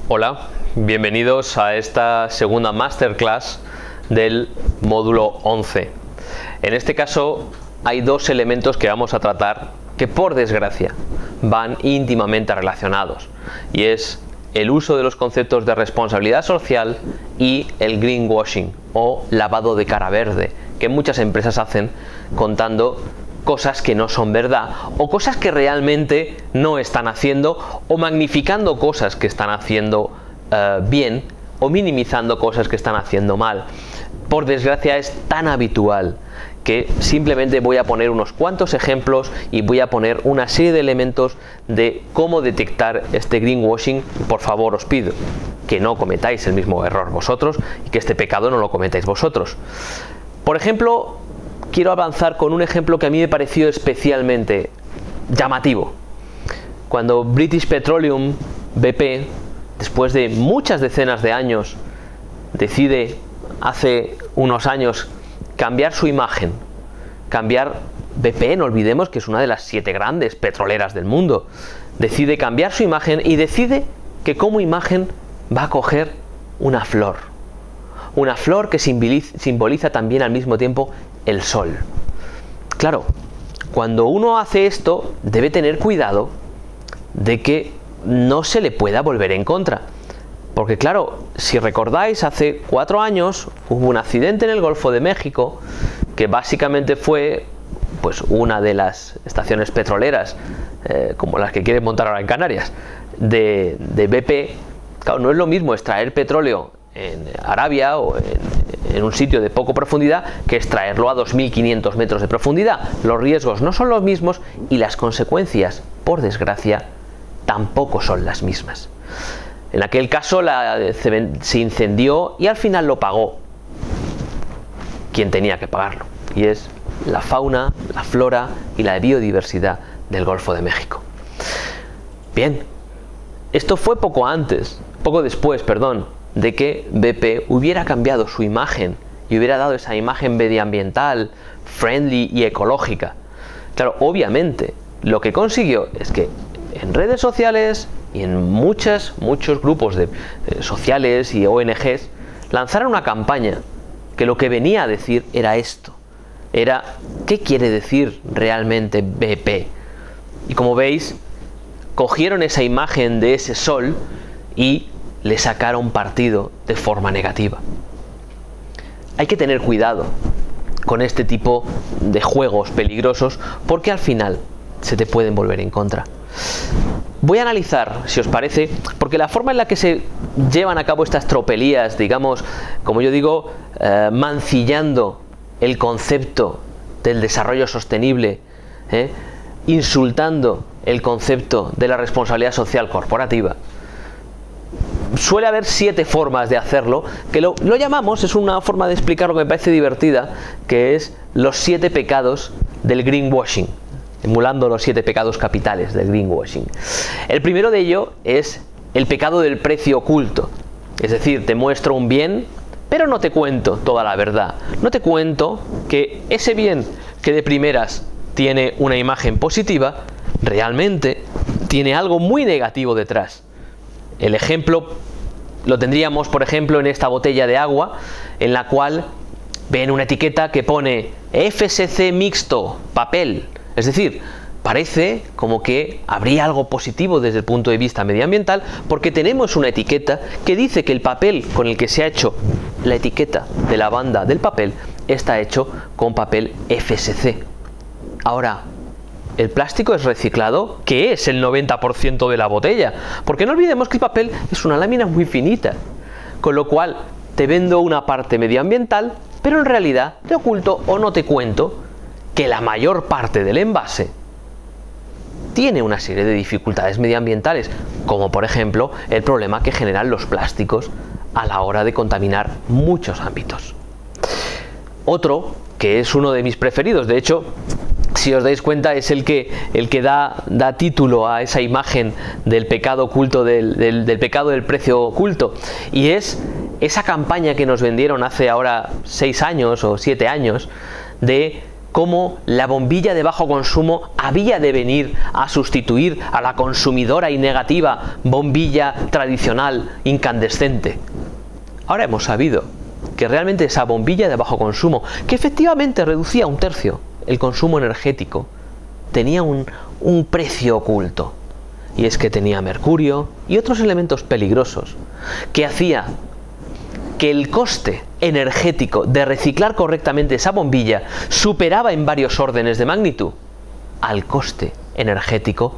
Hola, bienvenidos a esta segunda masterclass del módulo 11. En este caso hay dos elementos que vamos a tratar que por desgracia van íntimamente relacionados, y es el uso de los conceptos de responsabilidad social y el greenwashing o lavado de cara verde, que muchas empresas hacen contando cosas que no son verdad o cosas que realmente no están haciendo, o magnificando cosas que están haciendo bien o minimizando cosas que están haciendo mal. Por desgracia es tan habitual que simplemente voy a poner unos cuantos ejemplos y voy a poner una serie de elementos de cómo detectar este greenwashing. Por favor, os pido que no cometáis el mismo error vosotros y que este pecado no lo cometáis vosotros. Por ejemplo, quiero avanzar con un ejemplo que a mí me pareció especialmente llamativo. Cuando British Petroleum, BP, después de muchas decenas de años, decide hace unos años cambiar su imagen, BP, no olvidemos que es una de las 7 grandes petroleras del mundo, decide cambiar su imagen y decide que como imagen va a coger una flor que simboliza también al mismo tiempo el sol. Claro, cuando uno hace esto debe tener cuidado de que no se le pueda volver en contra, porque claro, si recordáis, hace 4 años hubo un accidente en el Golfo de México que básicamente fue pues una de las estaciones petroleras, como las que quieren montar ahora en Canarias, de BP. Claro, no es lo mismo extraer petróleo en Arabia o en un sitio de poca profundidad que extraerlo a 2500 metros de profundidad. Los riesgos no son los mismos y las consecuencias, por desgracia, tampoco son las mismas. En aquel caso se incendió y al final lo pagó quien tenía que pagarlo, y es la fauna, la flora y la biodiversidad del Golfo de México. Bien, esto fue poco después, de que BP hubiera cambiado su imagen y hubiera dado esa imagen medioambiental, friendly y ecológica. Claro, obviamente, lo que consiguió es que en redes sociales y en muchos grupos sociales y ONGs lanzaron una campaña que lo que venía a decir era esto. Era, ¿qué quiere decir realmente BP? Y como veis, cogieron esa imagen de ese sol y le sacaron partido de forma negativa. Hay que tener cuidado con este tipo de juegos peligrosos porque al final se te pueden volver en contra. Voy a analizar, si os parece, porque la forma en la que se llevan a cabo estas tropelías, digamos, como yo digo, mancillando el concepto del desarrollo sostenible, insultando el concepto de la responsabilidad social corporativa, suele haber 7 formas de hacerlo, que lo llamamos, es una forma de explicar lo que me parece divertida, que es los 7 pecados del greenwashing, emulando los 7 pecados capitales del greenwashing. El primero de ello es el pecado del precio oculto, es decir, te muestro un bien, pero no te cuento toda la verdad, no te cuento que ese bien que de primeras tiene una imagen positiva, realmente tiene algo muy negativo detrás. El ejemplo lo tendríamos, por ejemplo, en esta botella de agua, en la cual ven una etiqueta que pone FSC mixto, papel. Es decir, parece como que habría algo positivo desde el punto de vista medioambiental, porque tenemos una etiqueta que dice que el papel con el que se ha hecho la etiqueta de la banda del papel está hecho con papel FSC. Ahora, ¿el plástico es reciclado? ¿Qué es el 90% de la botella? Porque no olvidemos que el papel es una lámina muy finita, con lo cual te vendo una parte medioambiental, pero en realidad te oculto o no te cuento que la mayor parte del envase tiene una serie de dificultades medioambientales, como por ejemplo el problema que generan los plásticos a la hora de contaminar muchos ámbitos. Otro, que es uno de mis preferidos, de hecho, si os dais cuenta, es el que da título a esa imagen del pecado oculto, del pecado del precio oculto, y es esa campaña que nos vendieron hace ahora 6 años o 7 años de cómo la bombilla de bajo consumo había de venir a sustituir a la consumidora y negativa bombilla tradicional incandescente. Ahora hemos sabido que realmente esa bombilla de bajo consumo, que efectivamente reducía un tercio el consumo energético, tenía un precio oculto. Y es que tenía mercurio y otros elementos peligrosos que hacía que el coste energético de reciclar correctamente esa bombilla superaba en varios órdenes de magnitud al coste energético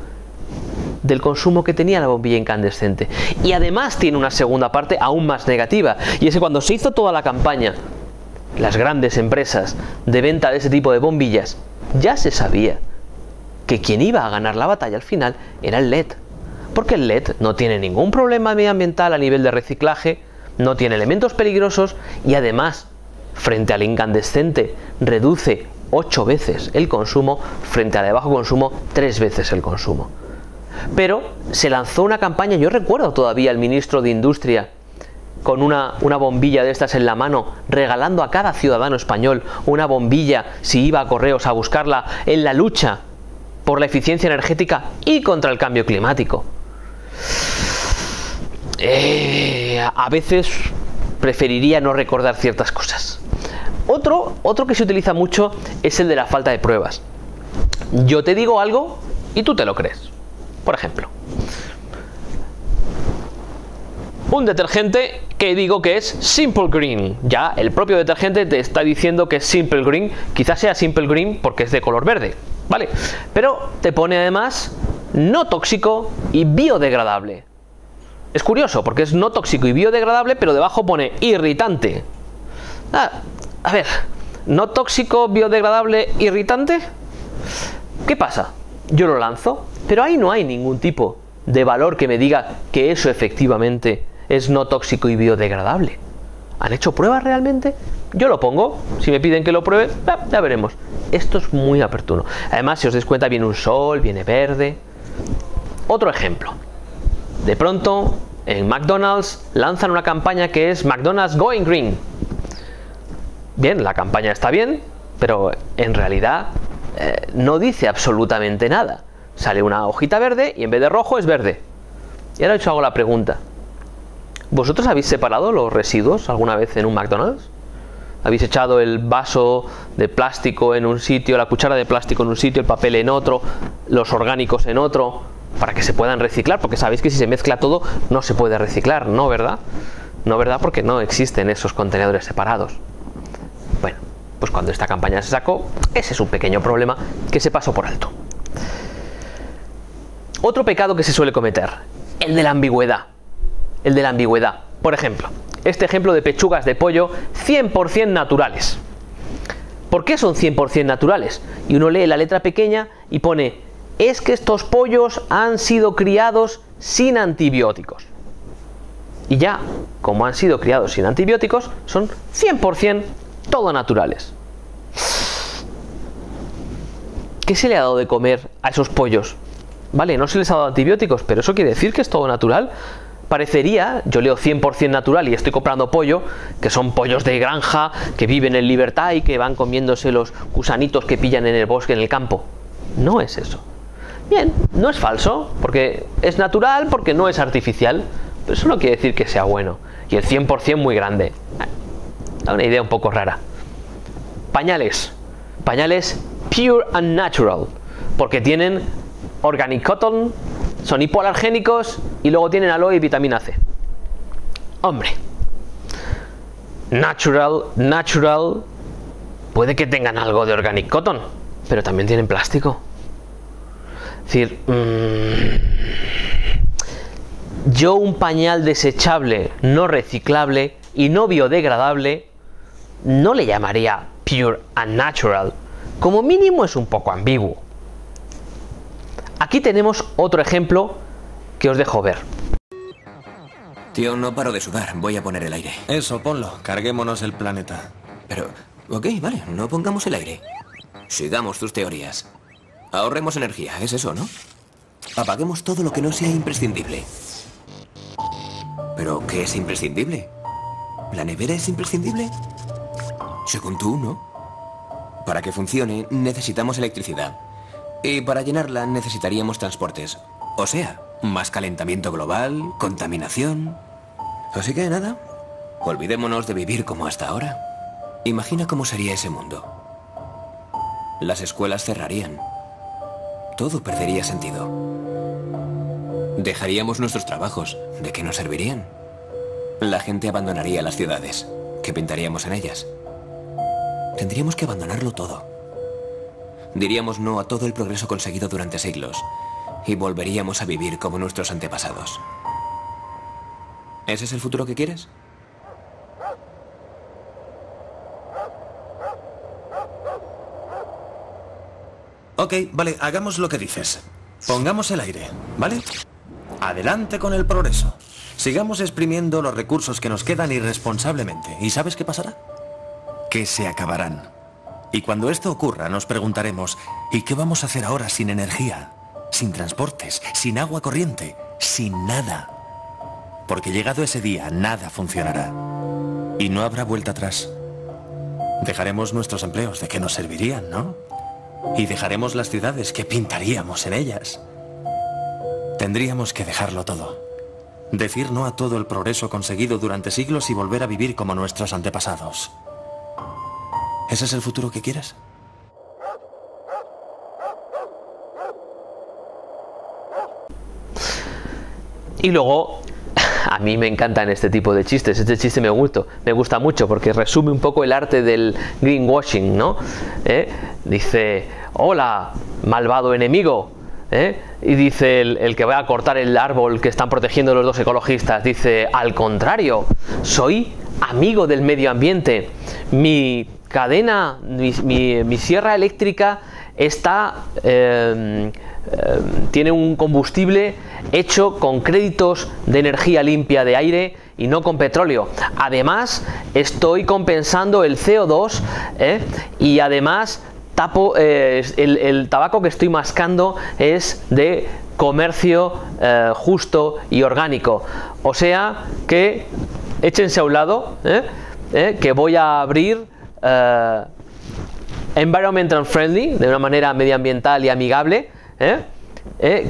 del consumo que tenía la bombilla incandescente. Y además tiene una segunda parte aún más negativa, y es que cuando se hizo toda la campaña, las grandes empresas de venta de ese tipo de bombillas, ya se sabía que quien iba a ganar la batalla al final era el LED, porque el LED no tiene ningún problema medioambiental a nivel de reciclaje, no tiene elementos peligrosos y además, frente al incandescente, reduce 8 veces el consumo, frente al de bajo consumo, 3 veces el consumo. Pero se lanzó una campaña, yo recuerdo todavía al ministro de Industria con una bombilla de estas en la mano, regalando a cada ciudadano español una bombilla si iba a correos a buscarla en la lucha por la eficiencia energética y contra el cambio climático. A veces preferiría no recordar ciertas cosas. Otro que se utiliza mucho es el de la falta de pruebas. Yo te digo algo y tú te lo crees. Por ejemplo, un detergente que digo que es Simple Green. Ya el propio detergente te está diciendo que es Simple Green. Quizás sea Simple Green porque es de color verde, ¿vale? Pero te pone además no tóxico y biodegradable. Es curioso porque es no tóxico y biodegradable, pero debajo pone irritante. A ver, no tóxico, biodegradable, irritante. ¿Qué pasa? Yo lo lanzo, pero ahí no hay ningún tipo de valor que me diga que eso efectivamente es no tóxico y biodegradable. ¿Han hecho pruebas realmente? Yo lo pongo, si me piden que lo pruebe, ya veremos. Esto es muy oportuno. Además, si os dais cuenta, viene un sol, viene verde. Otro ejemplo. De pronto, en McDonald's lanzan una campaña que es McDonald's Going Green. Bien, la campaña está bien, pero en realidad no dice absolutamente nada. Sale una hojita verde y en vez de rojo es verde. Y ahora os hago la pregunta. ¿Vosotros habéis separado los residuos alguna vez en un McDonald's? ¿Habéis echado el vaso de plástico en un sitio, la cuchara de plástico en un sitio, el papel en otro, los orgánicos en otro, para que se puedan reciclar? Porque sabéis que si se mezcla todo no se puede reciclar, ¿no? ¿Verdad? No, ¿verdad? Porque no existen esos contenedores separados. Bueno, pues cuando esta campaña se sacó, ese es un pequeño problema que se pasó por alto. Otro pecado que se suele cometer, el de la ambigüedad. El de la ambigüedad. Por ejemplo, este ejemplo de pechugas de pollo 100% naturales. ¿Por qué son 100% naturales? Y uno lee la letra pequeña y pone, es que estos pollos han sido criados sin antibióticos. Y ya, como han sido criados sin antibióticos, son 100% todo naturales. ¿Qué se le ha dado de comer a esos pollos? Vale, no se les ha dado antibióticos, pero eso quiere decir que es todo natural. Parecería, yo leo 100% natural y estoy comprando pollo, que son pollos de granja, que viven en libertad y que van comiéndose los gusanitos que pillan en el bosque, en el campo. No es eso. Bien, no es falso, porque es natural, porque no es artificial, pero eso no quiere decir que sea bueno. Y el 100% muy grande. Da una idea un poco rara. Pañales. Pañales pure and natural, porque tienen organic cotton, son hipoalergénicos y luego tienen aloe y vitamina C. Hombre, natural, puede que tengan algo de organic cotton, pero también tienen plástico. Es decir, yo un pañal desechable, no reciclable y no biodegradable, no le llamaría pure and natural. Como mínimo es un poco ambiguo. Aquí tenemos otro ejemplo que os dejo ver. Tío, no paro de sudar. Voy a poner el aire. Eso, ponlo. Carguémonos el planeta. Pero, ok, vale, no pongamos el aire. Sigamos tus teorías. Ahorremos energía, es eso, ¿no? Apaguemos todo lo que no sea imprescindible. ¿Pero qué es imprescindible? ¿La nevera es imprescindible? Según tú, ¿no? Para que funcione, necesitamos electricidad. Y para llenarla necesitaríamos transportes. O sea, más calentamiento global, contaminación. Así que nada, olvidémonos de vivir como hasta ahora. Imagina cómo sería ese mundo. Las escuelas cerrarían. Todo perdería sentido. Dejaríamos nuestros trabajos. ¿De qué nos servirían? La gente abandonaría las ciudades. ¿Qué pintaríamos en ellas? Tendríamos que abandonarlo todo. Diríamos no a todo el progreso conseguido durante siglos y volveríamos a vivir como nuestros antepasados. ¿Ese es el futuro que quieres? Ok, vale, hagamos lo que dices. Pongamos el aire, ¿vale? Adelante con el progreso. Sigamos exprimiendo los recursos que nos quedan irresponsablemente. ¿Y sabes qué pasará? Que se acabarán. Y cuando esto ocurra, nos preguntaremos, ¿y qué vamos a hacer ahora sin energía? Sin transportes, sin agua corriente, sin nada. Porque llegado ese día, nada funcionará. Y no habrá vuelta atrás. Dejaremos nuestros empleos, ¿de qué nos servirían, no? Y dejaremos las ciudades, ¿qué pintaríamos en ellas? Tendríamos que dejarlo todo. Decir no a todo el progreso conseguido durante siglos y volver a vivir como nuestros antepasados. ¿Ese es el futuro que quieres? Y luego, a mí me encantan este tipo de chistes. Este chiste me gusta mucho porque resume un poco el arte del greenwashing, ¿no? Dice, hola, malvado enemigo. Y dice el que va a cortar el árbol que están protegiendo los dos ecologistas, dice, al contrario, soy amigo del medio ambiente. Mi cadena, mi sierra eléctrica está tiene un combustible hecho con créditos de energía limpia de aire y no con petróleo. Además, estoy compensando el CO2 y además el tabaco que estoy mascando es de comercio justo y orgánico. O sea que échense a un lado, que voy a abrir environmental friendly, de una manera medioambiental y amigable,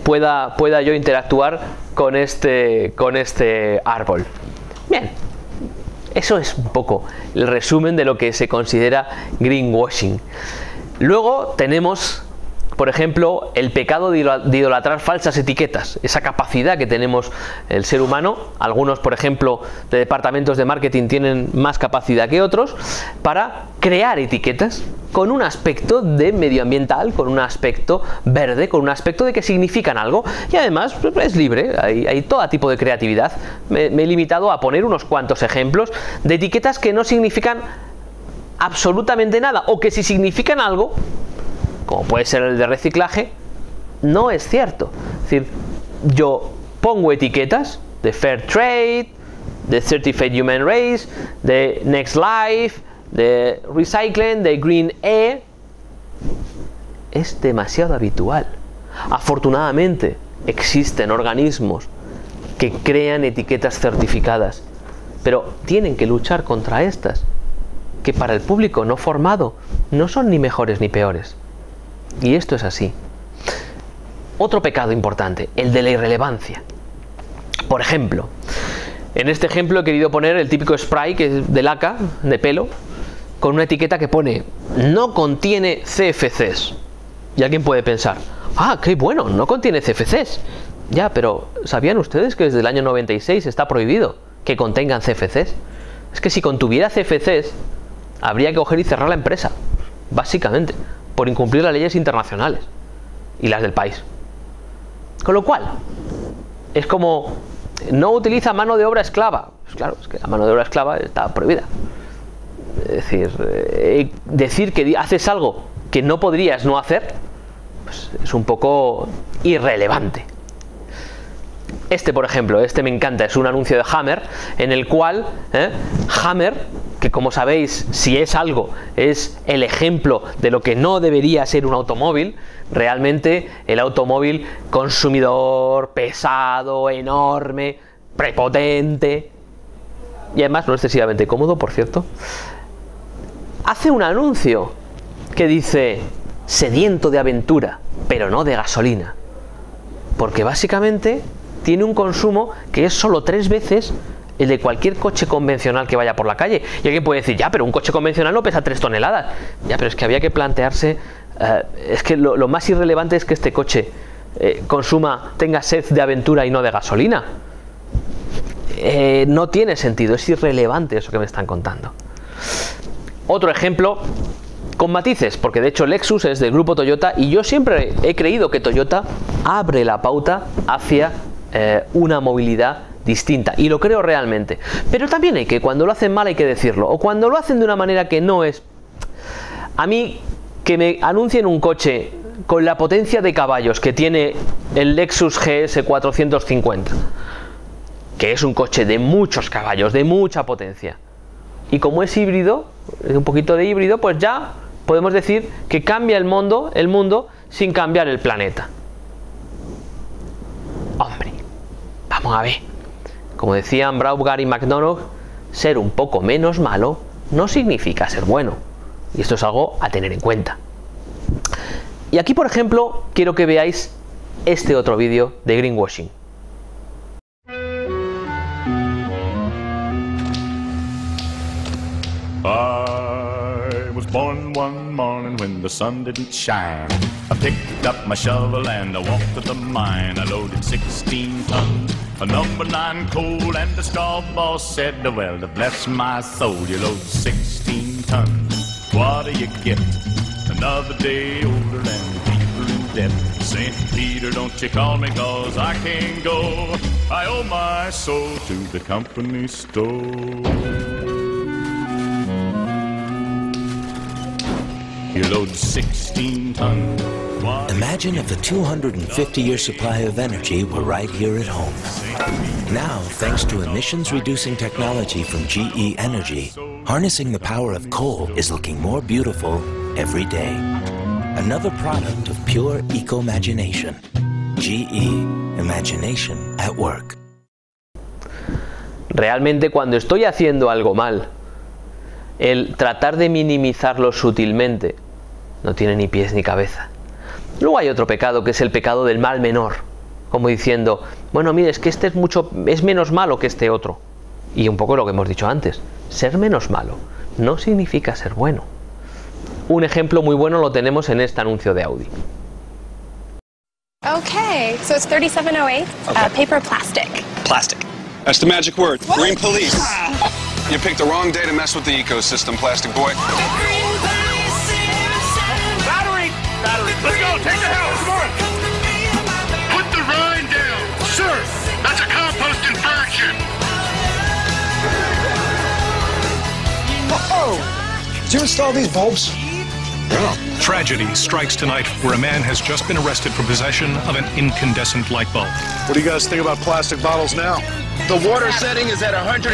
pueda yo interactuar con este árbol. Bien, eso es un poco el resumen de lo que se considera greenwashing. Luego tenemos, por ejemplo, el pecado de idolatrar falsas etiquetas, esa capacidad que tenemos el ser humano. Algunos, por ejemplo, de departamentos de marketing tienen más capacidad que otros para crear etiquetas con un aspecto de medioambiental, con un aspecto verde, con un aspecto de que significan algo, y además es libre, hay todo tipo de creatividad. Me he limitado a poner unos cuantos ejemplos de etiquetas que no significan absolutamente nada, o que si significan algo, como puede ser el de reciclaje, no es cierto. Es decir, yo pongo etiquetas de Fair Trade, de Certified Human Race, de Next Life, de Recycling, de Green E. Es demasiado habitual. Afortunadamente, existen organismos que crean etiquetas certificadas, pero tienen que luchar contra estas, que para el público no formado no son ni mejores ni peores. Y esto es así. Otro pecado importante, el de la irrelevancia. Por ejemplo, en este ejemplo he querido poner el típico spray que es de laca, de pelo, con una etiqueta que pone no contiene CFCs. Y alguien puede pensar, ah, qué bueno, no contiene CFCs. Ya, pero ¿sabían ustedes que desde el año 96 está prohibido que contengan CFCs? Es que si contuviera CFCs, habría que coger y cerrar la empresa, básicamente, por incumplir las leyes internacionales y las del país. Con lo cual, es como, no utiliza mano de obra esclava. Pues claro, es que la mano de obra esclava está prohibida. Es decir, decir que haces algo que no podrías no hacer, pues es un poco irrelevante. Por ejemplo, me encanta, es un anuncio de Hammer, en el cual Hammer, que como sabéis, si es algo, es el ejemplo de lo que no debería ser un automóvil. Realmente el automóvil consumidor, pesado, enorme, prepotente y además no excesivamente cómodo, por cierto, hace un anuncio que dice sediento de aventura, pero no de gasolina? Porque básicamente tiene un consumo que es solo 3 veces el de cualquier coche convencional que vaya por la calle. Y alguien puede decir, ya, pero un coche convencional no pesa 3 toneladas. Ya, pero es que había que plantearse, es que lo más irrelevante es que este coche tenga sed de aventura y no de gasolina. No tiene sentido, es irrelevante eso que me están contando. Otro ejemplo, con matices, porque de hecho Lexus es del grupo Toyota y yo siempre he creído que Toyota abre la pauta hacia una movilidad distinta, y lo creo realmente. Pero también hay que, cuando lo hacen mal hay que decirlo, o cuando lo hacen de una manera que no es... A mí, que me anuncien un coche con la potencia de caballos que tiene el Lexus GS 450, que es un coche de muchos caballos, de mucha potencia, y como es híbrido, un poquito de híbrido, pues ya podemos decir que cambia el mundo sin cambiar el planeta. Hombre, vamos a ver. Como decían Braugart y McDonough, ser un poco menos malo no significa ser bueno. Y esto es algo a tener en cuenta. Y aquí, por ejemplo, quiero que veáis este otro vídeo de greenwashing. I was born one morning when the sun didn't shine. I picked up my shovel and I walked to the mine. I loaded 16 tons of number 9 coal, and the straw boss said, well, bless my soul, you load 16 tons. What do you get? Another day older than the people in debt. St. Peter, don't you call me, 'cause I can't go. I owe my soul to the company store. You load 16 tons. Imagine if the 250-year supply of energy were right here at home. Now, thanks to emissions-reducing technology from GE Energy, harnessing the power of coal is looking more beautiful every day. Another product of pure eco-imagination. GE, imagination at work. Realmente, cuando estoy haciendo algo mal, el tratar de minimizarlo sutilmente no tiene ni pies ni cabeza. Luego hay otro pecado, que es el pecado del mal menor, como diciendo, bueno, mire, es que este es menos malo que este otro. Y un poco lo que hemos dicho antes, ser menos malo no significa ser bueno. Un ejemplo muy bueno lo tenemos en este anuncio de Audi. Okay, so it's 3708, paper plastic. Plastic. That's the magic word. What? Green police. You picked the wrong day to mess with the ecosystem, plastic boy. Battery! Let's go! Take the house! Come on! Put the rind down! Sir! That's a compost infraction! Did you install these bulbs? Tragedy strikes tonight where a man has just been arrested for possession of an incandescent light bulb. What do you guys think about plastic bottles now? The water setting is at 105.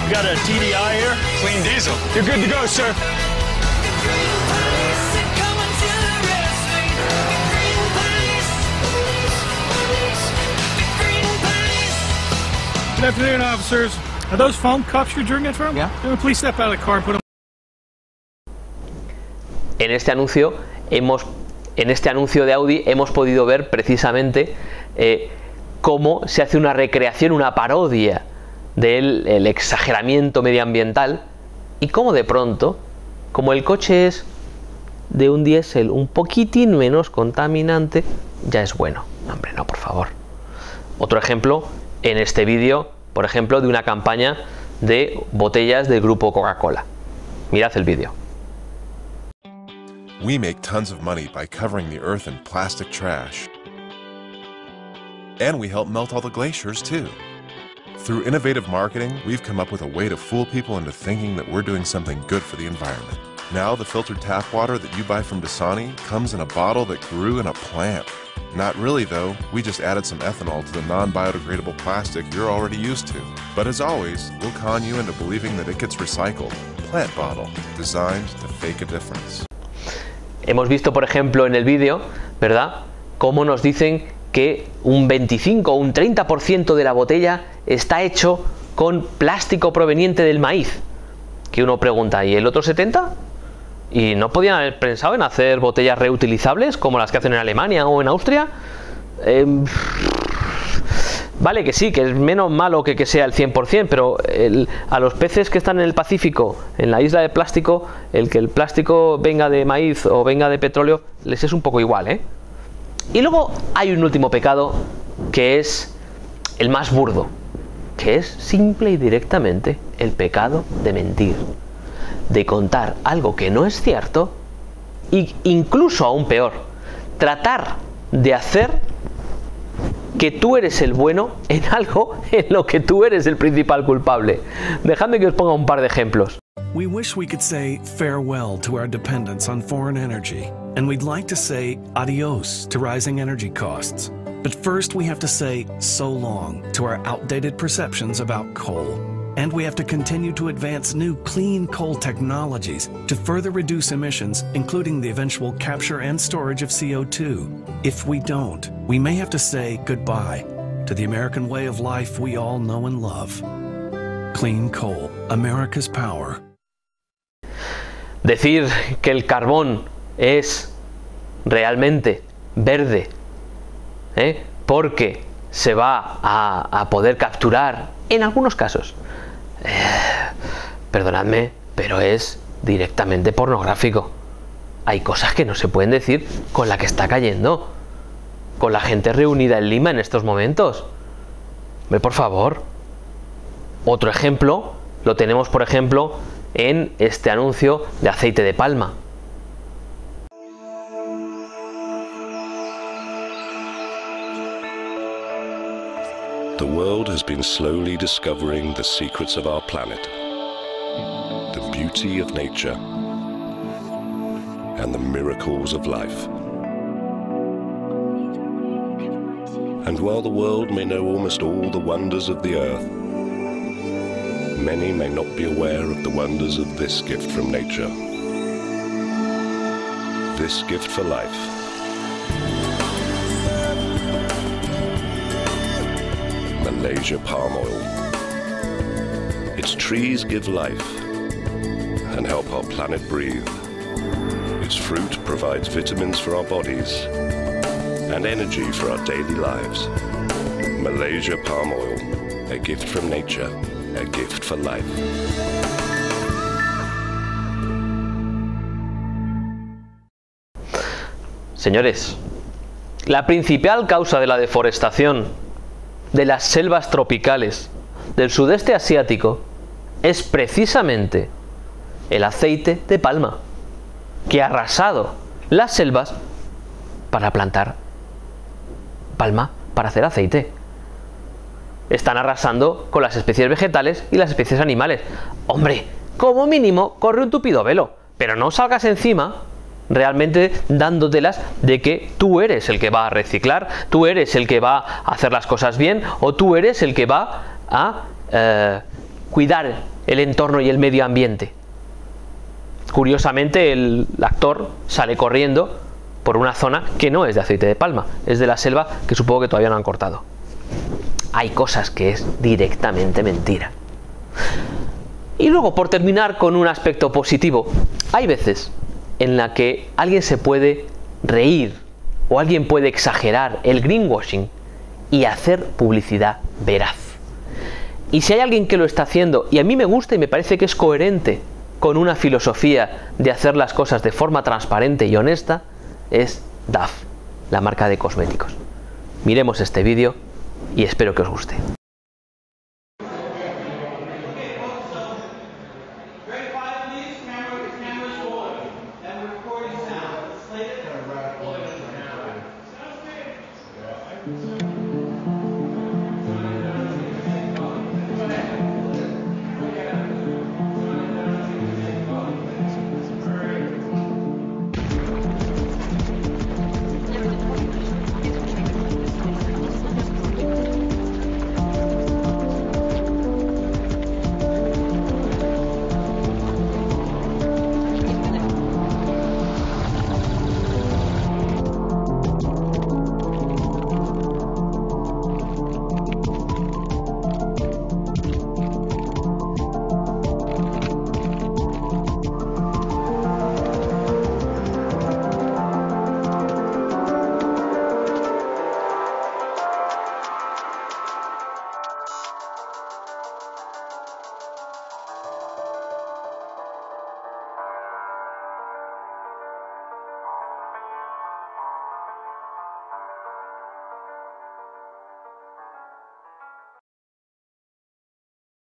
You got a TDI here? Clean diesel. You're good to go, sir. Good afternoon, officers. Are those foam cups you're drinking from? Yeah. Please step out of the car and put them. En este anuncio de Audi hemos podido ver precisamente cómo se hace una recreación, una parodia del exageramiento medioambiental, y cómo de pronto, como el coche es de un diésel un poquitín menos contaminante, ya es bueno. Hombre, no, por favor. Otro ejemplo en este vídeo, por ejemplo, de una campaña de botellas del grupo Coca-Cola. Mirad el vídeo. We make tons of money by covering the earth in plastic trash. And we help melt all the glaciers too. Through innovative marketing, we've come up with a way to fool people into thinking that we're doing something good for the environment. Now the filtered tap water that you buy from Dasani comes in a bottle that grew in a plant. Not really though, we just added some ethanol to the non-biodegradable plastic you're already used to. But as always, we'll con you into believing that it gets recycled. Plant bottle, designed to fake a difference. Hemos visto, por ejemplo, en el vídeo, ¿verdad?, cómo nos dicen que un 25 o un 30% de la botella está hecho con plástico proveniente del maíz. Que uno pregunta, ¿y el otro 70%? ¿Y no podían haber pensado en hacer botellas reutilizables como las que hacen en Alemania o en Austria? Vale que sí, que es menos malo que sea el 100%, pero a los peces que están en el Pacífico, en la isla de plástico, el que el plástico venga de maíz o venga de petróleo, les es un poco igual, ¿eh? Y luego hay un último pecado que es el más burdo, que es simple y directamente el pecado de mentir, de contar algo que no es cierto, e incluso aún peor, tratar de hacer que tú eres el bueno en algo en lo que tú eres el principal culpable. Dejadme que os ponga un par de ejemplos. We wish we could say farewell to our dependence on foreign energy, and we'd like to say adios to rising energy costs. But first we have to say so long to our outdated perceptions about coal. And we have to continue to advance new clean coal technologies to further reduce emissions, including the eventual capture and storage of CO2. If we don't, we may have to say goodbye to the American way of life we all know and love. Clean coal, America's power. Decir que el carbón es realmente verde, porque se va a poder capturar en algunos casos. Perdonadme, pero es directamente pornográfico. Hay cosas que no se pueden decir con la que está cayendo, con la gente reunida en Lima en estos momentos. Por favor. Otro ejemplo lo tenemos, por ejemplo, en este anuncio de aceite de palma. The world has been slowly discovering the secrets of our planet, the beauty of nature, and the miracles of life. And while the world may know almost all the wonders of the earth, many may not be aware of the wonders of this gift from nature, this gift for life. Malaysia palm oil. Its trees give life and help our planet breathe. Its fruit provides vitamins for our bodies and energy for our daily lives. Malaysia palm oil, a gift from nature, a gift for life. Señores, la principal causa de la deforestación de las selvas tropicales del sudeste asiático es precisamente el aceite de palma, que ha arrasado las selvas para plantar palma para hacer aceite. Están arrasando con las especies vegetales y las especies animales. Hombre, como mínimo corre un tupido velo, pero no salgas encima realmente dándotelas de que tú eres el que va a reciclar, tú eres el que va a hacer las cosas bien, o tú eres el que va a cuidar el entorno y el medio ambiente. Curiosamente, el actor sale corriendo por una zona que no es de aceite de palma, es de la selva que supongo que todavía no han cortado. Hay cosas que es directamente mentira. Y luego, por terminar con un aspecto positivo, hay veces en la que alguien se puede reír o alguien puede exagerar el greenwashing y hacer publicidad veraz. Y si hay alguien que lo está haciendo, y a mí me gusta y me parece que es coherente con una filosofía de hacer las cosas de forma transparente y honesta, es Dove, la marca de cosméticos. Miremos este vídeo y espero que os guste.